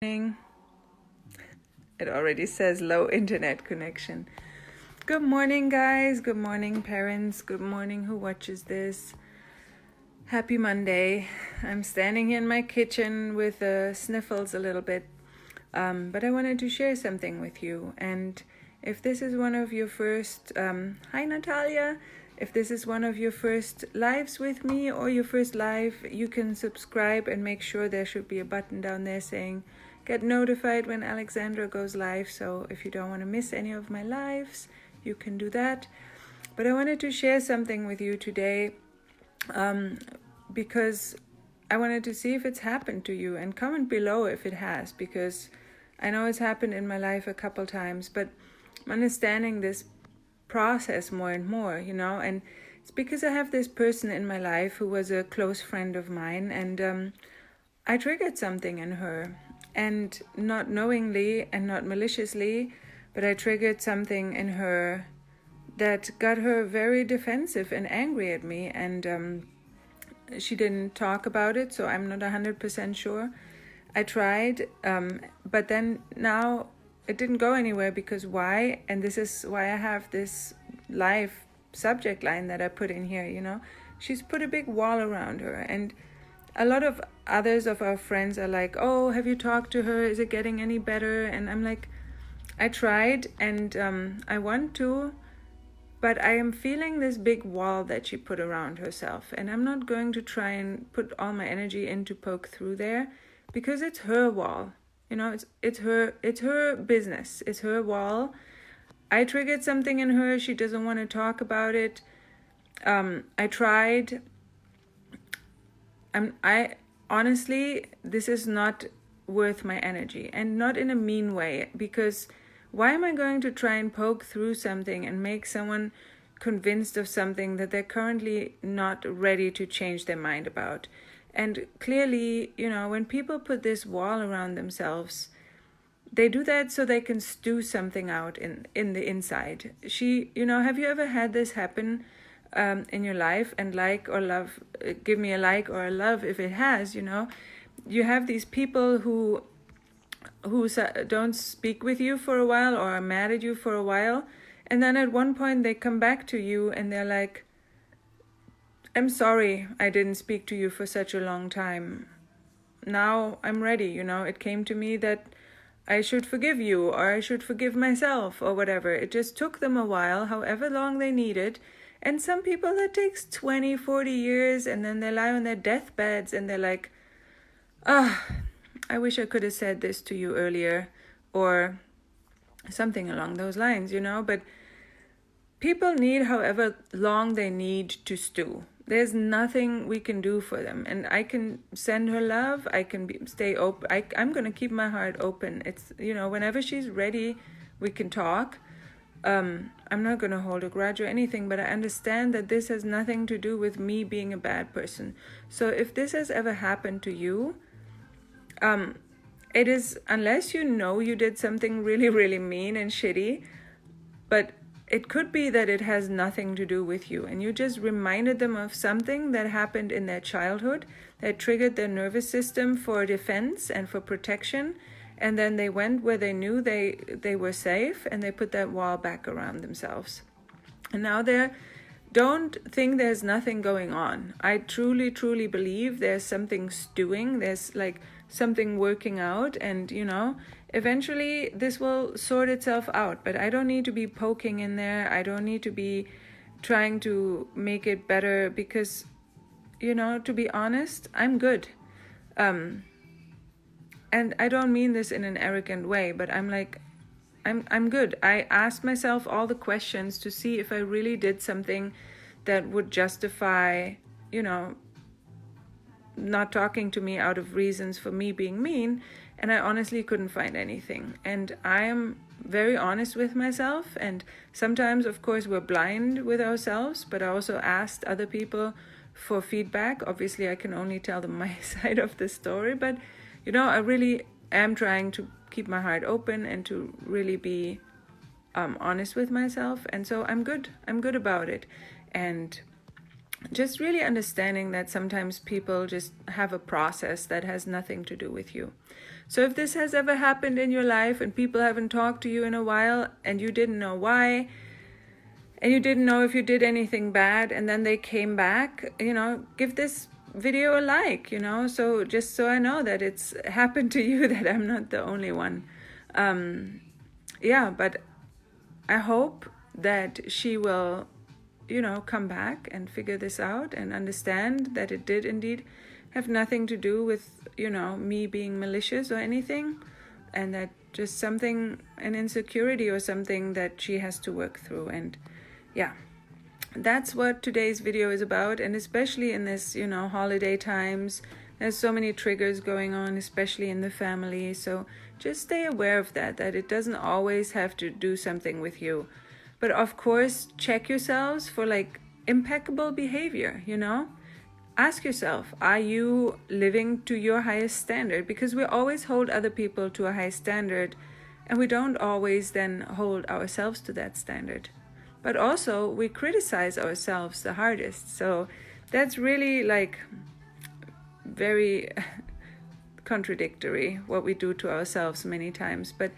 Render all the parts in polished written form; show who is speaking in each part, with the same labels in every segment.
Speaker 1: Morning. It already says low internet connection. Good morning, guys. Good morning, parents. Good morning, who watches this. Happy Monday. I'm standing here in my kitchen with sniffles a little bit, but I wanted to share something with you. And if this is one of your first, hi Natalia, if this is one of your first lives with me or your first live, you can subscribe and make sure there should be a button down there saying get notified when Alexandra goes live. So if you don't want to miss any of my lives, you can do that. But I wanted to share something with you today because I wanted to see if it's happened to you, and comment below if it has, because I know it's happened in my life a couple times, but I'm understanding this process more and more, and it's because I have this person in my life who was a close friend of mine, and I triggered something in her, and not knowingly and not maliciously, but I triggered something in her that got her very defensive and angry at me, and she didn't talk about it, so I'm not 100% sure. I tried, but then now it didn't go anywhere, because why? And this is why I have this live subject line that I put in here, She's put a big wall around her, and a lot of others of our friends are like, oh, have you talked to her? Is it getting any better? And I'm like, I tried, and I want to, but I am feeling this big wall that she put around herself, and I'm not going to try and put all my energy in to poke through there, because it's her wall. It's her business. It's her wall. I triggered something in her. She doesn't want to talk about it. I tried. I honestly, this is not worth my energy, and not in a mean way, because why am I going to try and poke through something and make someone convinced of something that they're currently not ready to change their mind about? And clearly, when people put this wall around themselves, they do that so they can stew something out in the inside. Have you ever had this happen in your life? And like or love, give me a like or a love if it has. You have these people who don't speak with you for a while, or are mad at you for a while, and then at one point they come back to you and they're like, I'm sorry I didn't speak to you for such a long time. Now I'm ready, it came to me that I should forgive you, or I should forgive myself, or whatever. It just took them a while, however long they needed. And some people, that takes 20, 40 years, and then they lie on their deathbeds and they're like, I wish I could have said this to you earlier, or something along those lines, But people need however long they need to stew. There's nothing we can do for them. And I can send her love. I can stay open. I'm going to keep my heart open. It's, whenever she's ready, we can talk. I'm not going to hold a grudge or anything, but I understand that this has nothing to do with me being a bad person. So if this has ever happened to you, it is, unless you did something really, really mean and shitty, but it could be that it has nothing to do with you, and you just reminded them of something that happened in their childhood that triggered their nervous system for defense and for protection, and then they went where they knew they were safe, and they put that wall back around themselves. And now don't think there's nothing going on. I truly, truly believe there's something stewing. There's like something working out, and eventually this will sort itself out. But I don't need to be poking in there. I don't need to be trying to make it better, because to be honest, I'm good. And I don't mean this in an arrogant way, but I'm good. I asked myself all the questions to see if I really did something that would justify, not talking to me out of reasons for me being mean, and I honestly couldn't find anything. And I am very honest with myself, and sometimes, of course, we're blind with ourselves, but I also asked other people for feedback. Obviously, I can only tell them my side of the story, but I really am trying to keep my heart open and to really be honest with myself, and so I'm good about it. And just really understanding that sometimes people just have a process that has nothing to do with you. So if this has ever happened in your life and people haven't talked to you in a while and you didn't know why, and you didn't know if you did anything bad, and then they came back, give this video a like, so just so I know that it's happened to you, that I'm not the only one. But I hope that she will, come back and figure this out and understand that it did indeed have nothing to do with, me being malicious or anything, and that just something, an insecurity or something that she has to work through. And yeah, that's what today's video is about. And especially in this, holiday times, there's so many triggers going on, especially in the family. So just stay aware of that it doesn't always have to do something with you. But of course, check yourselves for like impeccable behavior, Ask yourself, are you living to your highest standard? Because we always hold other people to a high standard, and we don't always then hold ourselves to that standard. But also, we criticize ourselves the hardest. So that's really like very contradictory, what we do to ourselves many times. But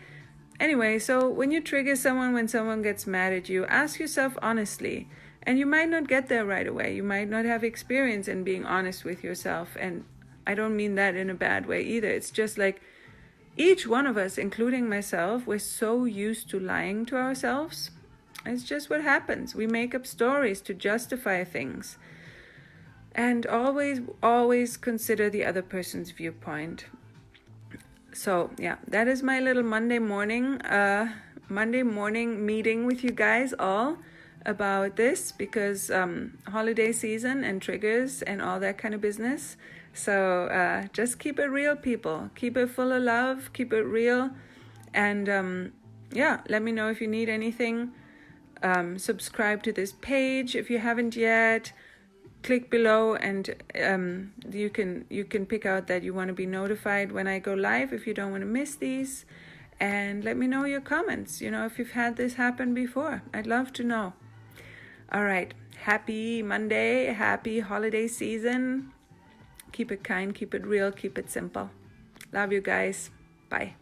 Speaker 1: anyway, so when you trigger someone, when someone gets mad at you, ask yourself honestly. And you might not get there right away. You might not have experience in being honest with yourself. And I don't mean that in a bad way either. It's just like each one of us, including myself, we're so used to lying to ourselves. It's just what happens. We make up stories to justify things. And always consider the other person's viewpoint. So yeah, that is my little Monday morning meeting with you guys all about this, because holiday season and triggers and all that kind of business. So just keep it real, people. Keep it full of love. Keep it real. And let me know if you need anything. Subscribe to this page if you haven't yet. Click below, and you can pick out that you want to be notified when I go live if you don't want to miss these. And let me know your comments, if you've had this happen before. I'd love to know. All right. Happy Monday. Happy holiday season. Keep it kind. Keep it real. Keep it simple. Love you guys. Bye.